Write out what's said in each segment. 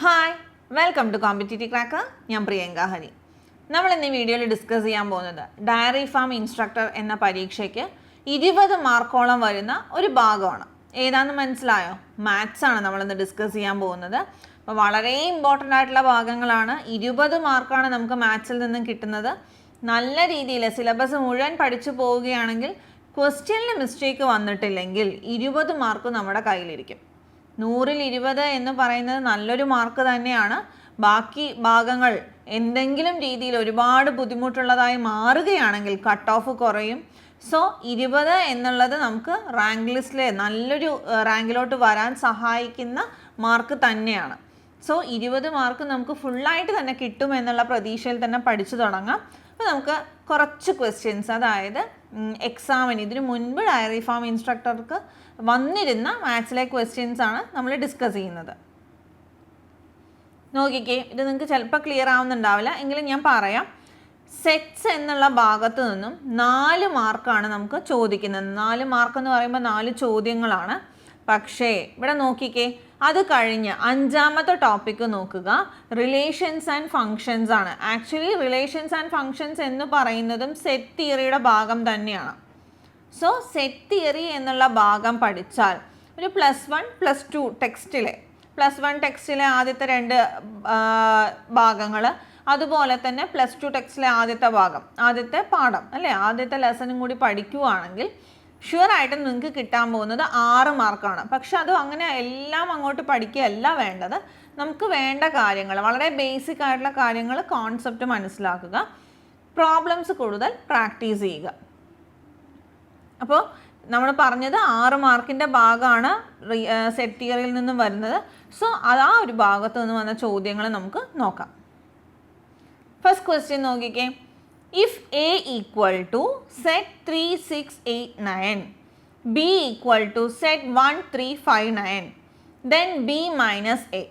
Hi, welcome to competitive cracker. ഞാൻ പ്രിയങ്ക ഹരി. നമ്മൾ ഇന്ന് ഈ വീഡിയോയിൽ ഡിസ്കസ് ചെയ്യാൻ പോകുന്നത് ഡയറി ഫാം ഇൻസ്ട്രക്ടർ എന്ന പരീക്ഷയ്ക്ക് 20 മാർക്കോളം വരുന്ന ഒരു ഭാഗമാണ്. ഏതാണെന്ന് മനസ്സിലായോ? മാത്സ് ആണ് നമ്മളിന്ന് ഡിസ്കസ് ചെയ്യാൻ പോകുന്നത്. അപ്പോൾ വളരെ ഇമ്പോർട്ടൻ്റ് ആയിട്ടുള്ള ഭാഗങ്ങളാണ്. 20 മാർക്കാണ് നമുക്ക് മാത്സിൽ നിന്നും കിട്ടുന്നത്. നല്ല രീതിയിൽ സിലബസ് മുഴുവൻ പഠിച്ചു പോവുകയാണെങ്കിൽ ക്വസ്റ്റ്യനിൽ മിസ്റ്റേക്ക് വന്നിട്ടില്ലെങ്കിൽ 20 മാർക്ക് നമ്മുടെ കയ്യിലിരിക്കും. 100-ൽ 20 എന്ന് പറയുന്നത് നല്ലൊരു മാർക്ക് തന്നെയാണ്. ബാക്കി ഭാഗങ്ങൾ എന്തെങ്കിലും രീതിയിൽ ഒരുപാട് ബുദ്ധിമുട്ടുള്ളതായി മാറുകയാണെങ്കിൽ കട്ട് ഓഫ് കുറയും. സോ 20 എന്നുള്ളത് നമുക്ക് റാങ്ക് ലിസ്റ്റിൽ നല്ലൊരു റാങ്കിലോട്ട് വരാൻ സഹായിക്കുന്ന മാർക്ക് തന്നെയാണ്. സോ 20 മാർക്ക് നമുക്ക് ഫുള്ളായിട്ട് തന്നെ കിട്ടുമെന്നുള്ള പ്രതീക്ഷയിൽ തന്നെ പഠിച്ചു തുടങ്ങാം. അപ്പോൾ നമുക്ക് കുറച്ച് ക്വസ്റ്റ്യൻസ്, അതായത് എക്സാമിന് ഇതിനു മുൻപ് ഡയറി ഫാം ഇൻസ്ട്രക്ടർക്ക് വന്നിരുന്ന മാത്സിലെ ക്വസ്റ്റ്യൻസ് ആണ് നമ്മൾ ഡിസ്കസ് ചെയ്യുന്നത്. നോക്കിക്കേ, ഇത് നിങ്ങൾക്ക് ചിലപ്പോൾ ക്ലിയർ ആവുന്നുണ്ടാവില്ല, എങ്കിലും ഞാൻ പറയാം. സെറ്റ്സ് എന്നുള്ള ഭാഗത്ത് നിന്നും 4 മാർക്കാണ് നമുക്ക് ചോദിക്കുന്നത്. 4 മാർക്ക് എന്ന് പറയുമ്പോൾ 4 ചോദ്യങ്ങളാണ്. പക്ഷേ ഇവിടെ നോക്കിക്കേ, അത് കഴിഞ്ഞ് 5ാമത്തെ ടോപ്പിക്ക് നോക്കുക, റിലേഷൻസ് ആൻഡ് ഫങ്ഷൻസ് ആണ്. ആക്ച്വലി റിലേഷൻസ് ആൻഡ് ഫങ്ഷൻസ് എന്ന് പറയുന്നതും സെറ്റ് തിയറിയുടെ ഭാഗം തന്നെയാണ്. സോ സെറ്റ് തിയറി എന്നുള്ള ഭാഗം പഠിച്ചാൽ ഒരു +1 +2 ടെക്സ്റ്റിലെ +1 ടെക്സ്റ്റിലെ ആദ്യത്തെ 2 ഭാഗങ്ങൾ, അതുപോലെ തന്നെ +2 ടെക്സ്റ്റിലെ ആദ്യത്തെ ഭാഗം, ആദ്യത്തെ പാഠം അല്ലേ, ആദ്യത്തെ ലെസണും കൂടി പഠിക്കുവാണെങ്കിൽ ഷുവറായിട്ടും നിങ്ങൾക്ക് കിട്ടാൻ പോകുന്നത് 6 മാർക്കാണ്. പക്ഷെ അത് അങ്ങനെ എല്ലാം അങ്ങോട്ട് പഠിക്കുകയല്ല വേണ്ടത്. നമുക്ക് വേണ്ട കാര്യങ്ങൾ, വളരെ ബേസിക് ആയിട്ടുള്ള കാര്യങ്ങൾ, കോൺസെപ്റ്റ് മനസ്സിലാക്കുക, പ്രോബ്ലംസ് കൂടുതൽ പ്രാക്ടീസ് ചെയ്യുക. അപ്പോൾ നമ്മൾ പറഞ്ഞത് 6 മാർക്കിൻ്റെ ഭാഗമാണ് സെറ്റ് തിയറിയിൽ നിന്നും വരുന്നത്. സോ ആ ഒരു ഭാഗത്ത് നിന്ന് വന്ന ചോദ്യങ്ങൾ നമുക്ക് നോക്കാം. ഫസ്റ്റ് ക്വസ്റ്റ്യൻ നോക്കിക്കേ. If A equal to set 3, 6, 8, 9, B equal to set 1, 3, 5, 9, then B minus A.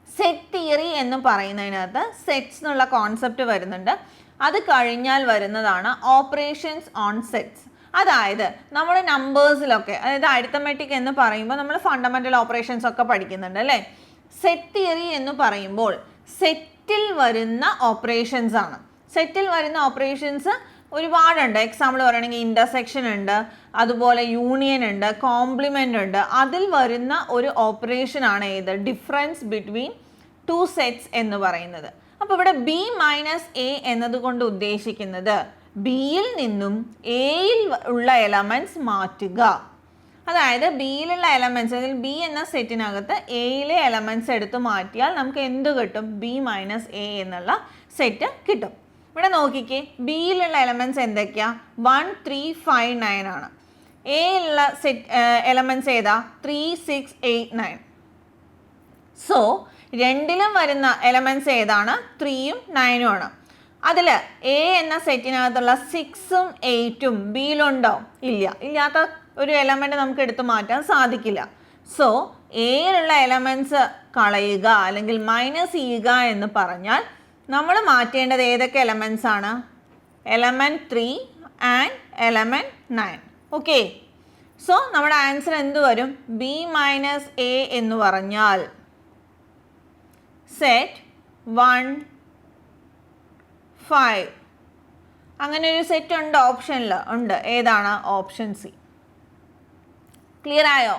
Set theory എന്ന് പറയുന്നതിനകത്ത് സെറ്റ്സ് എന്നുള്ള കോൺസെപ്റ്റ് വരുന്നുണ്ട്. അത് കഴിഞ്ഞാൽ വരുന്നതാണ് ഓപ്പറേഷൻസ് ഓൺ സെറ്റ്സ്. അതായത് നമ്മുടെ നമ്പേഴ്സിലൊക്കെ, അതായത് അരിത്തമെറ്റിക് എന്ന് പറയുമ്പോൾ നമ്മൾ ഫണ്ടമെൻ്റൽ ഓപ്പറേഷൻസ് ഒക്കെ പഠിക്കുന്നുണ്ട് അല്ലേ. സെറ്റ് തിയറി എന്ന് പറയുമ്പോൾ സെറ്റിൽ വരുന്ന ഓപ്പറേഷൻസ് ആണ്. സെറ്റിൽ വരുന്ന ഓപ്പറേഷൻസ് ഒരുപാടുണ്ട്. എക്സാമ്പിൾ പറയുകയാണെങ്കിൽ ഇൻ്റർസെക്ഷൻ ഉണ്ട്, അതുപോലെ യൂണിയൻ ഉണ്ട്, കോംപ്ലിമെൻ്റ് ഉണ്ട്. അതിൽ വരുന്ന ഒരു ഓപ്പറേഷനാണ് ഏത്? ഡിഫറൻസ് ബിറ്റ്വീൻ 2 സെറ്റ്സ് എന്ന് പറയുന്നത്. അപ്പോൾ ഇവിടെ B മൈനസ് A എന്നതുകൊണ്ട് ഉദ്ദേശിക്കുന്നത് ബിയിൽ നിന്നും എയിൽ ഉള്ള എലമെൻറ്റ്സ് മാറ്റുക. അതായത് ബിയിലുള്ള എലമെൻറ്റ്സ്, അല്ലെങ്കിൽ ബി എന്ന സെറ്റിനകത്ത് എയിലെ എലമെൻറ്റ്സ് എടുത്ത് മാറ്റിയാൽ നമുക്ക് എന്ത് കിട്ടും? B മൈനസ് A എന്നുള്ള സെറ്റ് കിട്ടും. ഇവിടെ നോക്കിക്കേ, ബിയിലുള്ള എലമെൻറ്റ്സ് എന്തൊക്കെയാ? 1, 3, 5, 9 ആണ്. എയിലുള്ള സെറ്റ് എലമെൻറ്റ്സ് ഏതാ? 3, 6, 8, 9. സോ രണ്ടിലും വരുന്ന എലമെൻറ്റ്സ് ഏതാണ്? 3ഉം 9ഉം ആണ്. അതിൽ എ എന്ന സെറ്റിനകത്തുള്ള 6ഉം 8ഉം ബിയിലുണ്ടോ? ഇല്ല. ഇല്ലാത്ത ഒരു എലമെൻറ്റ് നമുക്ക് എടുത്ത് മാറ്റാൻ സാധിക്കില്ല. സോ എയിലുള്ള എലമെൻറ്റ്സ് കളയുക അല്ലെങ്കിൽ മൈനസ് ചെയ്യുക എന്ന് പറഞ്ഞാൽ നമ്മൾ മാറ്റേണ്ടത് ഏതൊക്കെ എലമെൻറ്റ്സ് ആണ്? Element 3 and element 9. Okay. So നമ്മുടെ ആൻസർ എന്ത് വരും? B മൈനസ് A എന്ന് പറഞ്ഞാൽ സെറ്റ് 1, 5. അങ്ങനെ ഒരു സെറ്റ് ഉണ്ട്, ഓപ്ഷനിൽ ഉണ്ട്. ഏതാണ്? Option C. ക്ലിയർ ആയോ?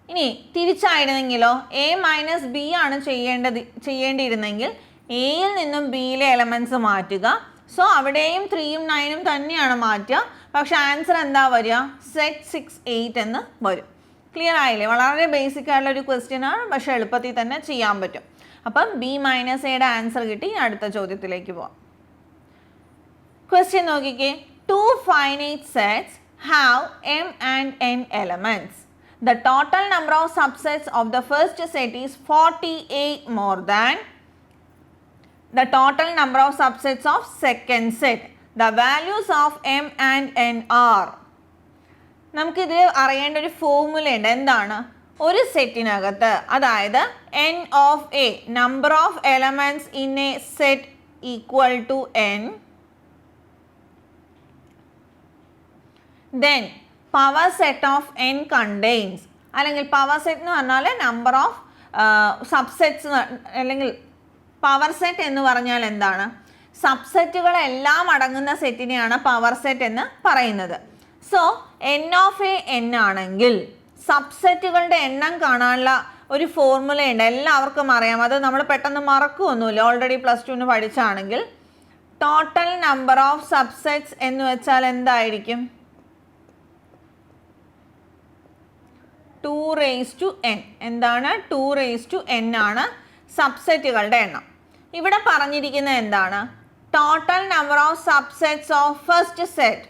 ഇനി തിരിച്ചായിരുന്നെങ്കിലോ, A മൈനസ് B ആണ് ചെയ്യേണ്ടിയിരുന്നെങ്കിൽ എയിൽ നിന്നും ബിയിലെ എലമെൻറ്റ്സ് മാറ്റുക. സോ അവിടെയും 3ഉം 9ഉം തന്നെയാണ് മാറ്റുക. പക്ഷെ ആൻസർ എന്താ വരിക? സെറ്റ് 6, 8 എന്ന് വരും. ക്ലിയർ ആയില്ലേ? വളരെ ബേസിക് ആയിട്ടുള്ള ഒരു ക്വസ്റ്റ്യൻ ആണ്, പക്ഷെ എളുപ്പത്തിൽ തന്നെ ചെയ്യാൻ പറ്റും. അപ്പം B മൈനസ് എയുടെ ആൻസർ കിട്ടി. അടുത്ത ചോദ്യത്തിലേക്ക് പോവാം. ക്വസ്റ്റ്യൻ നോക്കിക്കേ. 2 finite sets have m and n elements. The total number of subsets of the first set is 48 more than the total number of subsets of second set. The values of m and n are. നമുക്കിത് അറിയേണ്ട ഒരു formula ഉണ്ട്. എന്താണ്? ഒരു സെറ്റിനകത്ത്, അതായത് n of a, number of elements in a set equal to n, then power set of n contains, അല്ലെങ്കിൽ power set എന്ന് പറഞ്ഞാൽ number of സബ്സെറ്റ്സ് അല്ലെങ്കിൽ പവർ സെറ്റ് എന്ന് പറഞ്ഞാൽ എന്താണ്? സബ്സെറ്റുകളെല്ലാം അടങ്ങുന്ന സെറ്റിനെയാണ് പവർ സെറ്റ് എന്ന് പറയുന്നത്. So n of A n ആണെങ്കിൽ സബ്സെറ്റുകളുടെ എണ്ണം കാണാനുള്ള ഒരു ഫോർമുലയുണ്ട്, എല്ലാവർക്കും അറിയാം. അത് നമ്മൾ പെട്ടെന്ന് മറക്കുമൊന്നുമില്ല, ഓൾറെഡി +2 പഠിച്ചാണെങ്കിൽ. ടോട്ടൽ നമ്പർ ഓഫ് സബ്സെറ്റ്സ് എന്ന് വെച്ചാൽ എന്തായിരിക്കും? 2n. എന്താണ്? 2n ആണ് സബ്സെറ്റുകളുടെ എണ്ണം. ഇവിടെ പറഞ്ഞിരിക്കുന്നത് എന്താണ്? Total number of subsets of first set.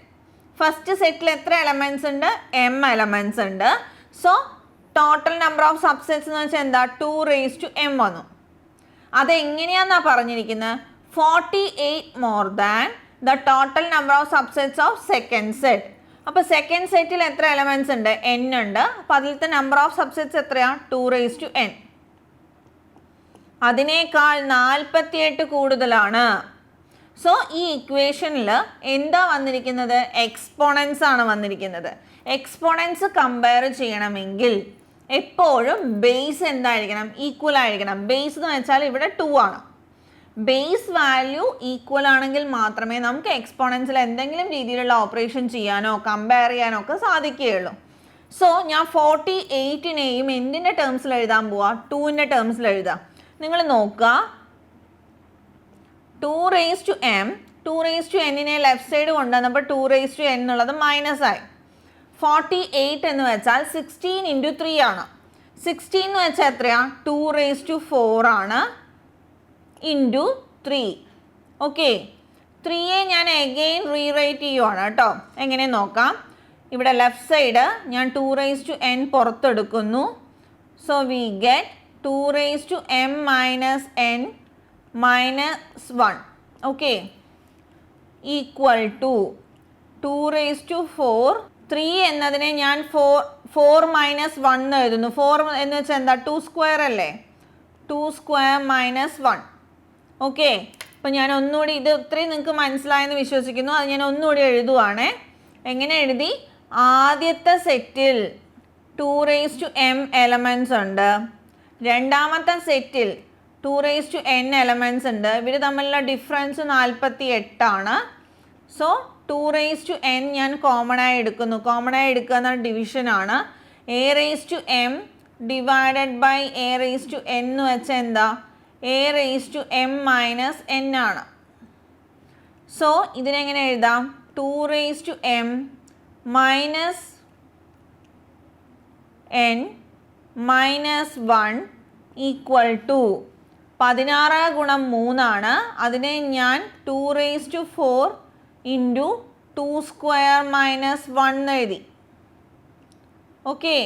First സെറ്റിൽ എത്ര എലമെന്റ്സ് ഉണ്ട്? m എലമെന്റ്സ് ഉണ്ട്. So total number of subsets എന്ന് വെച്ചാൽ എന്താ? 2m വന്നു. അതെങ്ങനെയാന്നാ പറഞ്ഞിരിക്കുന്നത്? 48 more than the total number of subsets of second set. അപ്പോൾ സെക്കൻഡ് സെറ്റിൽ എത്ര എലമെന്റ്സ് ഉണ്ട്? n ഉണ്ട്. അപ്പോൾ അതിലത്തെ നമ്പർ ഓഫ് സബ്സെറ്റ്സ് എത്രയാ? 2n. അതിനേക്കാൾ 48 കൂടുതലാണ്. സോ ഈ ഇക്വേഷനിൽ എന്താ വന്നിരിക്കുന്നത്? എക്സ്പോണൻസ് ആണ് വന്നിരിക്കുന്നത്. എക്സ്പോണൻസ് കമ്പയർ ചെയ്യണമെങ്കിൽ എപ്പോഴും ബേസ് എന്തായിരിക്കണം? ഈക്വൽ ആയിരിക്കണം. ബേസ് എന്ന് വെച്ചാൽ ഇവിടെ 2 ആണ്. ബേസ് വാല്യൂ ഈക്വൽ ആണെങ്കിൽ മാത്രമേ നമുക്ക് എക്സ്പോണൻസിൽ എന്തെങ്കിലും രീതിയിലുള്ള ഓപ്പറേഷൻ ചെയ്യാനോ കമ്പയർ ചെയ്യാനോ ഒക്കെ സാധിക്കുകയുള്ളൂ. സോ ഞാൻ 48നെയും എന്തിൻ്റെ ടേംസിൽ എഴുതാൻ പോവാ? 2ൻ്റെ ടേംസിൽ എഴുതാം. നിങ്ങൾ നോക്കുക, 2m 2n ലെഫ്റ്റ് സൈഡ് കൊണ്ടുവന്നപ്പോൾ 2n എന്നുള്ളത് മൈനസ് ആയി. 48 എന്ന് വെച്ചാൽ 16 × 3 ആണ്. 16 എന്ന് വെച്ചാൽ എത്രയാ? 2⁴ ആണ് ഇൻറ്റു 3. ഓക്കെ, 3യെ ഞാൻ എഗെയിൻ റീറൈറ്റ് ചെയ്യുവാണ് കേട്ടോ. എങ്ങനെ നോക്കാം? ഇവിടെ ലെഫ്റ്റ് സൈഡ് ഞാൻ 2n പുറത്തെടുക്കുന്നു. So we get 2m - n - 1. Okay, equal to 2⁴. 3 എന്നതിനെ ഞാൻ 4 - 1 എന്ന് എഴുതുന്നു. 4 എന്ന് വെച്ചാൽ എന്താ? 2² അല്ലേ? 2² - 1. ഓക്കെ, അപ്പോൾ ഞാൻ ഒന്നുകൂടി, ഇത് ഇത്രയും നിങ്ങൾക്ക് മനസ്സിലായെന്ന് വിശ്വസിക്കുന്നു. അത് ഞാൻ ഒന്നുകൂടി എഴുതുവാണേ. എങ്ങനെ എഴുതി? ആദ്യത്തെ സെറ്റിൽ 2m എലമെൻറ്റ്സ് ഉണ്ട്. രണ്ടാമത്തെ സെറ്റിൽ 2n എലമെൻറ്റ്സ് ഉണ്ട്. ഇവർ തമ്മിലുള്ള ഡിഫറൻസ് 48 ആണ്. സോ 2n ഞാൻ കോമൺ ആയി എടുക്കുന്നു. കോമൺ ആയി എടുക്കുക എന്നാൽ ഡിവിഷനാണ്. a⁻m ഡിവൈഡഡ് ബൈ a⁻n എന്ന് വെച്ചാൽ എന്താ? a⁻m - n ആണ്. സോ ഇതിനെങ്ങനെ എഴുതാം? 2m - n - 1 ഈക്വൽ ടു 16 × 3 ആണ്. അതിനെ ഞാൻ 2⁴ ഇൻറ്റു 2² - 1 എഴുതി. ഓക്കെ,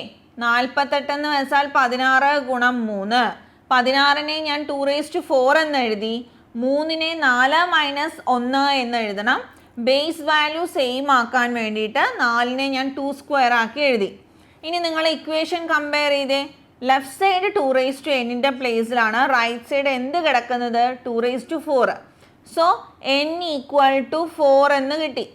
48 എന്ന് വെച്ചാൽ 16 × 3. 16നെ ഞാൻ 2⁴ എന്ന് എഴുതി. 3നെ 4 - 1 എന്ന് എഴുതണം. ബേസ് വാല്യൂ സെയിം ആക്കാൻ വേണ്ടിയിട്ട് 4നെ ഞാൻ 2² ആക്കി എഴുതി. ഇനി നിങ്ങൾ ഇക്വേഷൻ കമ്പയർ ചെയ്തേ. ലെഫ്റ്റ് സൈഡ് 2n പ്ലേസിലാണ്, റൈറ്റ് സൈഡ് എന്ത് കിടക്കുന്നത്? 2⁴. സോ n = 4 എന്ന് കിട്ടി.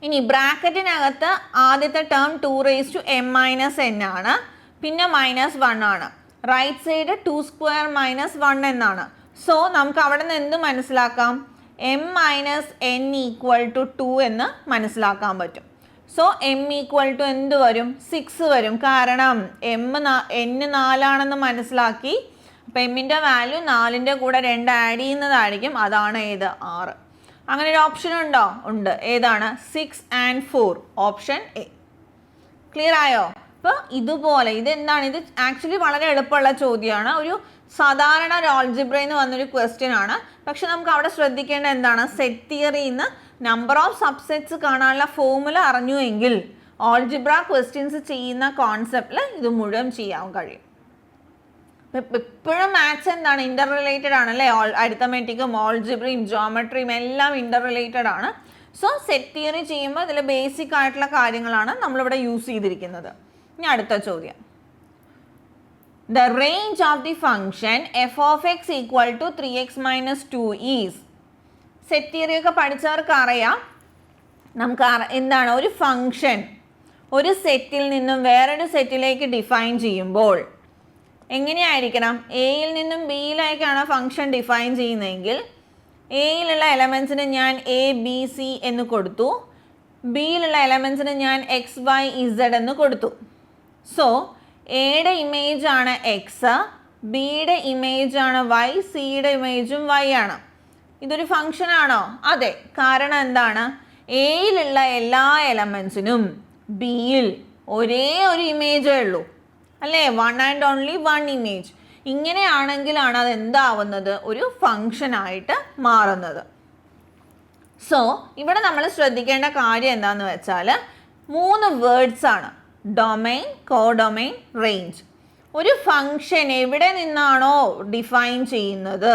ഇനി ബ്രാക്കറ്റിനകത്ത് ആദ്യത്തെ ടേം 2m - n ആണ്, പിന്നെ -1 ആണ്. റൈറ്റ് സൈഡ് 2² - 1 എന്നാണ്. സോ നമുക്ക് അവിടെ നിന്ന് എന്ത് മനസ്സിലാക്കാം? m - n = 2 എന്ന് മനസ്സിലാക്കാൻ പറ്റും. സോ m = എന്ത് വരും? 6 വരും. കാരണം n 4 ആണെന്ന് മനസ്സിലാക്കി. അപ്പോൾ എമ്മിൻ്റെ വാല്യൂ 4ൻ്റെ കൂടെ 2 ആഡ് ചെയ്യുന്നതായിരിക്കും. അതാണ് ഏത്? 6. അങ്ങനെ ഒരു ഓപ്ഷൻ ഉണ്ടോ? ഉണ്ട്. ഏതാണ്? 6 and 4, ഓപ്ഷൻ എ. ക്ലിയർ ആയോ? അപ്പോൾ ഇതുപോലെ ഇതെന്താണ്? ഇത് ആക്ച്വലി വളരെ എളുപ്പമുള്ള ചോദ്യമാണ്. ഒരു സാധാരണ ഒരു ആൾജിബ്രയിൽ നിന്ന് വന്നൊരു ക്വസ്റ്റ്യൻ ആണ്. പക്ഷെ നമുക്ക് അവിടെ ശ്രദ്ധിക്കേണ്ട എന്താണ്? സെറ്റ് തിയറിയിൽ നിന്ന് നമ്പർ ഓഫ് സബ്സെറ്റ്സ് കാണാനുള്ള ഫോർമുല അറിഞ്ഞുവെങ്കിൽ ആൾജിബ്ര ക്വസ്റ്റ്യൻസ് ചെയ്യുന്ന കോൺസെപ്റ്റിൽ ഇത് മുഴുവൻ ചെയ്യാൻ കഴിയും. എപ്പോഴും മാത്സ് എന്താണ്? ഇന്റർ റിലേറ്റഡ് ആണല്ലേ? അരിത്തമെറ്റിക്കും ആൾജിബ്രയും ജോമെട്രിയും എല്ലാം ഇന്റർ റിലേറ്റഡ് ആണ്. സോ സെറ്റ് തിയറി ചെയ്യുമ്പോൾ ഇതിൽ ബേസിക് ആയിട്ടുള്ള കാര്യങ്ങളാണ് നമ്മളിവിടെ യൂസ് ചെയ്തിരിക്കുന്നത്. ഇനി അടുത്ത ചോദ്യം. The range of the function f of x equal to 3x minus 2 is. Set theory ഒക്കെ പഠിച്ചവർക്ക് അറിയാം. നമുക്ക് എന്താണ് ഒരു ഫംഗ്ഷൻ ഒരു സെറ്റിൽ നിന്നും വേറൊരു സെറ്റിലേക്ക് ഡിഫൈൻ ചെയ്യുമ്പോൾ എങ്ങനെയായിരിക്കണം? എയിൽ നിന്നും ബിയിലേക്കാണ് ഫംഗ്ഷൻ ഡിഫൈൻ ചെയ്യുന്നതെങ്കിൽ എയിലുള്ള എലമെൻസിന് ഞാൻ എ ബി സി എന്ന് കൊടുത്തു, ബിയിലുള്ള എലമെൻസിന് ഞാൻ എക്സ് വൈ ഇസഡ് എന്ന് കൊടുത്തു. സോ എയുടെ ഇമേജ് ആണ് എക്സ്, ബിയുടെ ഇമേജ് ആണ് വൈ, സിയുടെ ഇമേജും വൈ ആണ്. ഇതൊരു ഫംഗ്ഷൻ ആണോ? അതെ. കാരണം എന്താണ്? എയിലുള്ള എല്ലാ എലമെൻസിനും ബിയിൽ ഒരേ ഒരു ഇമേജേ ഉള്ളൂ അല്ലേ? One and only one image. ഇങ്ങനെയാണെങ്കിലാണ് അത് എന്താവുന്നത്? ഒരു ഫംഗ്ഷൻ ആയിട്ട് മാറുന്നത്. സോ ഇവിടെ നമ്മൾ ശ്രദ്ധിക്കേണ്ട കാര്യം എന്താണെന്ന് വെച്ചാൽ 3 വേർഡ്സ് ആണ്: ഡൊമൈൻ, കോഡൊമൈൻ, റേഞ്ച്. ഒരു ഫംഗ്ഷൻ എവിടെ നിന്നാണോ ഡിഫൈൻ ചെയ്യുന്നത്,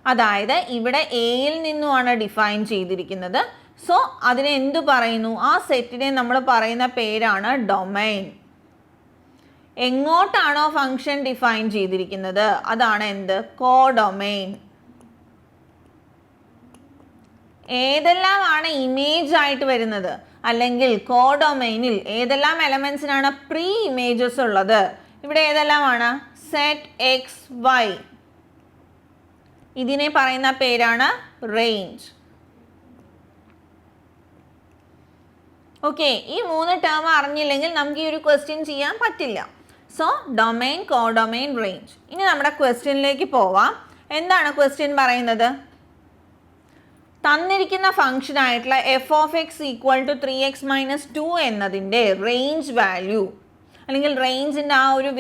അതായത് ഇവിടെ എയിൽ നിന്നുമാണ് ഡിഫൈൻ ചെയ്തിരിക്കുന്നത്, സോ അതിനെ എന്തു പറയുന്നു? ആ സെറ്റിനെ നമ്മൾ പറയുന്ന പേരാണ് ഡൊമൈൻ. എങ്ങോട്ടാണോ ഫംഗ്ഷൻ ഡിഫൈൻ ചെയ്തിരിക്കുന്നത് അതാണ് എന്ത്? കോഡൊമൈൻ. ഏതെല്ലാമാണ് ഇമേജ് ആയിട്ട് വരുന്നത്, അല്ലെങ്കിൽ കോഡൊമൈനിൽ ഏതെല്ലാം എലമെൻസിനാണ് പ്രീ ഇമേജസ് ഉള്ളത്? ഇവിടെ ഏതെല്ലാമാണ്? Set X Y. ഇതിനെ പറയുന്ന പേരാണ് റേഞ്ച്. ഓക്കെ, ഈ 3 ടേം അറിഞ്ഞില്ലെങ്കിൽ നമുക്ക് ഈ ഒരു ക്വസ്റ്റ്യൻ ചെയ്യാൻ പറ്റില്ല. So domain, codomain, range. ഇനി നമ്മുടെ ക്വസ്റ്റ്യനിലേക്ക് പോവാം. എന്താണ് ക്വസ്റ്റ്യൻ പറയുന്നത്? തന്നിരിക്കുന്ന ഫംഗ്ഷൻ ആയിട്ടുള്ള F of X equal to 3x-2 എന്നതിൻ്റെ റേഞ്ച് വാല്യൂ, അല്ലെങ്കിൽ റേഞ്ചിൻ്റെ ആ ഒരു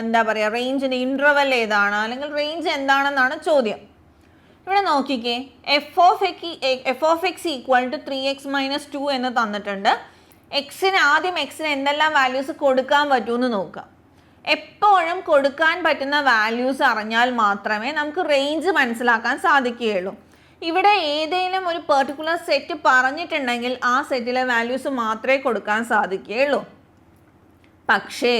എന്താ പറയുക, റേഞ്ചിൻ്റെ ഇൻ്റർവെൽ ഏതാണ്, അല്ലെങ്കിൽ റേഞ്ച് എന്താണെന്നാണ് ചോദ്യം. ഇവിടെ നോക്കിക്കേ, F of X equal to 3x-2 എന്ന് തന്നിട്ടുണ്ട്. ആദ്യം എക്സിന് എന്തെല്ലാം വാല്യൂസ് കൊടുക്കാൻ പറ്റുമെന്ന് നോക്കാം. എപ്പോഴും കൊടുക്കാൻ പറ്റുന്ന വാല്യൂസ് അറിഞ്ഞാൽ മാത്രമേ നമുക്ക് റേഞ്ച് മനസ്സിലാക്കാൻ സാധിക്കുകയുള്ളൂ. ഇവിടെ ഏതെങ്കിലും ഒരു പെർട്ടിക്കുലർ സെറ്റ് പറഞ്ഞിട്ടുണ്ടെങ്കിൽ ആ സെറ്റിലെ വാല്യൂസ് മാത്രമേ കൊടുക്കാൻ സാധിക്കുകയുള്ളൂ. പക്ഷേ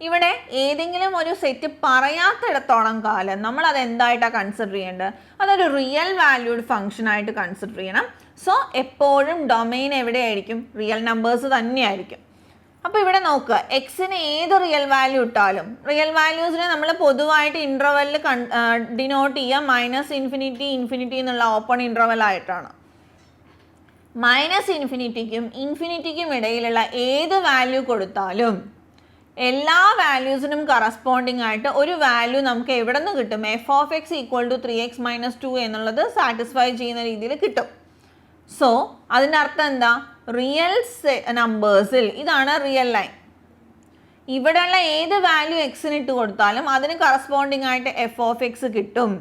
ഇവിടെ ഏതെങ്കിലും ഒരു സെറ്റ് പറയാത്തിടത്തോളം കാലം നമ്മൾ അത് എന്തായിട്ടാണ് കൺസിഡർ ചെയ്യേണ്ടത്? അതൊരു റിയൽ വാല്യൂഡ് ഫംഗ്ഷൻ ആയിട്ട് കൺസിഡർ ചെയ്യണം. സോ എപ്പോഴും ഡൊമൈൻ എവിടെയായിരിക്കും? റിയൽ നമ്പേഴ്സ് തന്നെയായിരിക്കും. അപ്പോൾ ഇവിടെ നോക്കുക, എക്സിന് ഏത് റിയൽ വാല്യൂ ഇട്ടാലും, റിയൽ വാല്യൂസിനെ നമ്മൾ പൊതുവായിട്ട് ഇൻ്റർവെല്ലിൽ ഡിനോട്ട് ചെയ്യുക -∞, ഇൻഫിനിറ്റി എന്നുള്ള ഓപ്പൺ ഇൻ്റർവെൽ ആയിട്ടാണ്. -∞ക്കും ഇൻഫിനിറ്റിക്കും ഇടയിലുള്ള ഏത് വാല്യൂ കൊടുത്താലും എല്ലാ വാല്യൂസിനും കറസ്പോണ്ടിങ് ആയിട്ട് ഒരു വാല്യൂ നമുക്ക് എവിടെ നിന്ന് കിട്ടും? F of X equal to 3x-2 എന്നുള്ളത് സാറ്റിസ്ഫൈ ചെയ്യുന്ന രീതിയിൽ കിട്ടും. സോ അതിൻ്റെ അർത്ഥം എന്താ? റിയൽ നമ്പേഴ്സിൽ ഇതാണ് റിയൽ ലൈൻ. ഇവിടെയുള്ള ഏത് വാല്യൂ എക്സിന് ഇട്ട് കൊടുത്താലും അതിന് കറസ്പോണ്ടിങ് ആയിട്ട് എഫ് ഓഫ് എക്സ് കിട്ടും.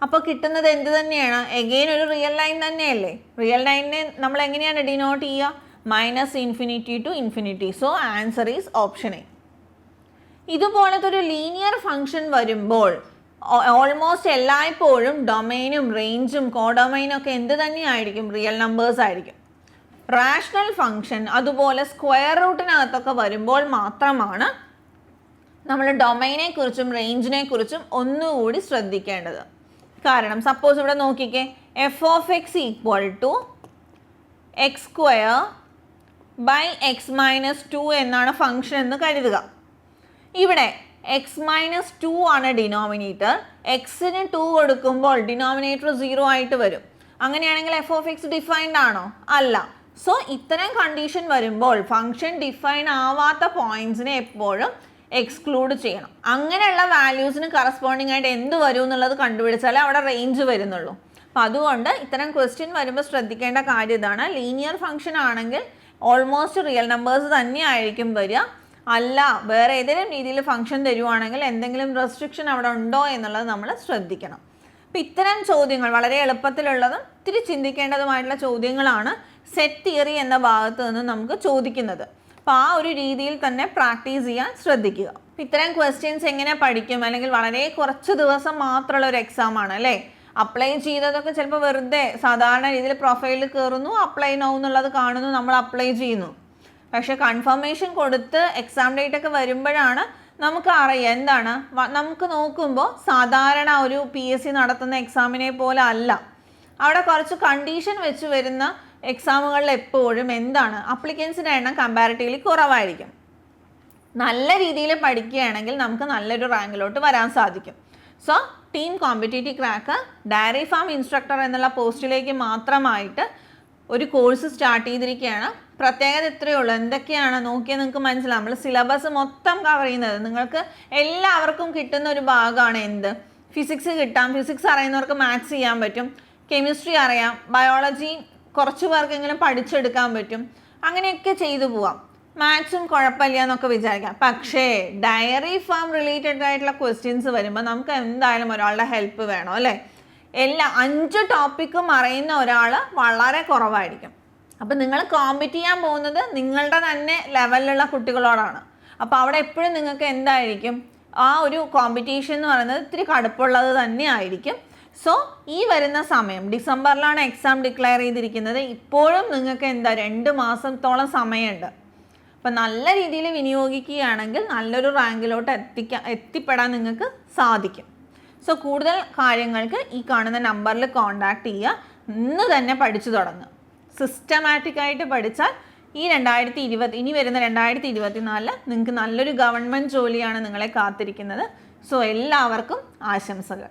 അപ്പോൾ കിട്ടുന്നത് എന്ത് തന്നെയാണ്? എഗെയിൻ ഒരു റിയൽ ലൈൻ തന്നെയല്ലേ? റിയൽ ലൈനിനെ നമ്മൾ എങ്ങനെയാണ് ഡിനോട്ട് ചെയ്യുക? -∞ to infinity. So answer is option A. ഇതുപോലത്തെ ഒരു ലീനിയർ ഫംഗ്ഷൻ വരുമ്പോൾ ഓൾമോസ്റ്റ് എല്ലായ്പ്പോഴും ഡൊമൈനും റേഞ്ചും കോഡൊമൈനും ഒക്കെ എന്ത് തന്നെയായിരിക്കും? റിയൽ നമ്പേഴ്സ് ആയിരിക്കും. റാഷണൽ ഫംഗ്ഷൻ അതുപോലെ സ്ക്വയർ റൂട്ടിനകത്തൊക്കെ വരുമ്പോൾ മാത്രമാണ് നമ്മൾ ഡൊമൈനെ കുറിച്ചും റേഞ്ചിനെ കുറിച്ചും ഒന്നുകൂടി ശ്രദ്ധിക്കേണ്ടത്. കാരണം സപ്പോസ് ഇവിടെ നോക്കിക്കേ, F of X equal to x² by x-2 എന്നാണ് ഫംഗ്ഷൻ എന്ന് കരുതുക. ഇവിടെ x-2 ആണ് ഡിനോമിനേറ്റർ. എക്സിന് 2 കൊടുക്കുമ്പോൾ ഡിനോമിനേറ്റർ 0 ആയിട്ട് വരും. അങ്ങനെയാണെങ്കിൽ എഫ് ഓഫ് എക്സ് ഡിഫൈൻഡ് ആണോ? അല്ല. സോ ഇത്തരം കണ്ടീഷൻ വരുമ്പോൾ ഫംഗ്ഷൻ ഡിഫൈൻ ആവാത്ത പോയിന്റ്സിനെ എപ്പോഴും എക്സ്ക്ലൂഡ് ചെയ്യണം. അങ്ങനെയുള്ള വാല്യൂസിന് കറസ്പോണ്ടിങ് ആയിട്ട് എന്ത് വരും എന്നുള്ളത് കണ്ടുപിടിച്ചാലേ അവിടെ റേഞ്ച് വരുന്നുള്ളൂ. അപ്പോൾ അതുകൊണ്ട് ഇത്തരം ക്വസ്റ്റ്യൻ വരുമ്പോൾ ശ്രദ്ധിക്കേണ്ട കാര്യം ഇതാണ്. ലീനിയർ ഫംഗ്ഷൻ ആണെങ്കിൽ ഓൾമോസ്റ്റ് റിയൽ നമ്പേഴ്സ് തന്നെയായിരിക്കും വരിക. അല്ല വേറെ ഏതെങ്കിലും രീതിയിൽ ഫംഗ്ഷൻ തരുവാണെങ്കിൽ എന്തെങ്കിലും റെസ്ട്രിക്ഷൻ അവിടെ ഉണ്ടോ എന്നുള്ളത് നമ്മൾ ശ്രദ്ധിക്കണം. അപ്പോൾ ഇത്തരം ചോദ്യങ്ങൾ വളരെ എളുപ്പത്തിലുള്ളതും ഇത്തിരി ചിന്തിക്കേണ്ടതുമായിട്ടുള്ള ചോദ്യങ്ങളാണ് സെറ്റ് തിയറി എന്ന ഭാഗത്ത് നിന്ന് നമുക്ക് ചോദിക്കുന്നത്. അപ്പോൾ ആ ഒരു രീതിയിൽ തന്നെ പ്രാക്ടീസ് ചെയ്യാൻ ശ്രദ്ധിക്കുക. ഇത്തരം ക്വസ്റ്റ്യൻസ് എങ്ങനെ പഠിക്കും? അല്ലെങ്കിൽ വളരെ കുറച്ച് ദിവസം മാത്രമുള്ള ഒരു എക്സാം ആണ് അല്ലേ? അപ്ലൈ ചെയ്തതൊക്കെ ചിലപ്പോൾ വെറുതെ സാധാരണ രീതിയിൽ പ്രൊഫൈലിൽ കയറുന്നു, അപ്ലൈ നോ എന്നുള്ളത് കാണുന്നു, നമ്മൾ അപ്ലൈ ചെയ്യുന്നു. പക്ഷെ കൺഫർമേഷൻ കൊടുത്ത് എക്സാം ഡേറ്റ് ഒക്കെ വരുമ്പോഴാണ് നമുക്ക് അറിയാം എന്താണ്. നമുക്ക് നോക്കുമ്പോൾ സാധാരണ ഒരു PSC നടത്തുന്ന എക്സാമിനെ പോലെ അല്ല. അവിടെ കുറച്ച് കണ്ടീഷൻ വെച്ച് വരുന്ന എക്സാമുകളിൽ എപ്പോഴും എന്താണ് അപ്ലിക്കൻസിൻ്റെ എണ്ണം കമ്പാരിറ്റീവ്ലി കുറവായിരിക്കും. നല്ല രീതിയിൽ പഠിക്കുകയാണെങ്കിൽ നമുക്ക് നല്ലൊരു റാങ്കിലോട്ട് വരാൻ സാധിക്കും. So team competitive cracker dairy farm instructor എന്നുള്ള പോസ്റ്റിലേക്ക് മാത്രമായിട്ട് ഒരു കോഴ്സ് സ്റ്റാർട്ട് ചെയ്തിരിക്കുകയാണ്. പ്രത്യേകത ഇത്രയേ ഉള്ളൂ. എന്തൊക്കെയാണ് നോക്കിയാൽ നിങ്ങൾക്ക് മനസ്സിലാവും. നമ്മൾ സിലബസ് മൊത്തം കവർ ചെയ്യുന്നത് നിങ്ങൾക്ക് എല്ലാവർക്കും കിട്ടുന്ന ഒരു ഭാഗമാണ് എന്ത്, ഫിസിക്സ് കിട്ടാം. ഫിസിക്സ് അറിയുന്നവർക്ക് മാത്സ് ചെയ്യാൻ പറ്റും, കെമിസ്ട്രി അറിയാം, ബയോളജി കുറച്ച് പേർക്കെങ്കിലും പഠിച്ചെടുക്കാൻ പറ്റും, അങ്ങനെയൊക്കെ ചെയ്തു പോവാം. മാത്സും കുഴപ്പമില്ല എന്നൊക്കെ വിചാരിക്കാം. പക്ഷേ ഡയറി ഫാം റിലേറ്റഡ് ആയിട്ടുള്ള ക്വസ്റ്റ്യൻസ് വരുമ്പോൾ നമുക്ക് എന്തായാലും ഒരാളുടെ ഹെൽപ്പ് വേണം അല്ലേ. 5 ടോപ്പിക്കും അറിയുന്ന ഒരാൾ വളരെ കുറവായിരിക്കും. അപ്പം നിങ്ങൾ കോമ്പറ്റ് ചെയ്യാൻ പോകുന്നത് നിങ്ങളുടെ തന്നെ ലെവലിലുള്ള കുട്ടികളോടാണ്. അപ്പോൾ അവിടെ എപ്പോഴും നിങ്ങൾക്ക് എന്തായിരിക്കും, ആ ഒരു കോമ്പറ്റീഷൻ എന്ന് പറയുന്നത് ഇത്തിരി കടുപ്പുള്ളത് തന്നെ ആയിരിക്കും. സോ ഈ വരുന്ന സമയം ഡിസംബറിലാണ് എക്സാം ഡിക്ലെയർ ചെയ്തിരിക്കുന്നത്. ഇപ്പോഴും നിങ്ങൾക്ക് 2 മാസത്തോളം സമയമുണ്ട്. അപ്പം നല്ല രീതിയിൽ വിനിയോഗിക്കുകയാണെങ്കിൽ നല്ലൊരു റാങ്കിലോട്ട് എത്തിപ്പെടാൻ നിങ്ങൾക്ക് സാധിക്കും. സോ കൂടുതൽ കാര്യങ്ങൾക്ക് ഈ കാണുന്ന നമ്പറിൽ കോൺടാക്റ്റ് ചെയ്യുക. ഇന്ന് തന്നെ പഠിച്ചു തുടങ്ങുക. സിസ്റ്റമാറ്റിക്കായിട്ട് പഠിച്ചാൽ ഈ 2020 ഇനി വരുന്ന 2024 നിങ്ങൾക്ക് നല്ലൊരു ഗവൺമെൻറ് ജോലിയാണ് നിങ്ങളെ കാത്തിരിക്കുന്നത്. സോ എല്ലാവർക്കും ആശംസകൾ.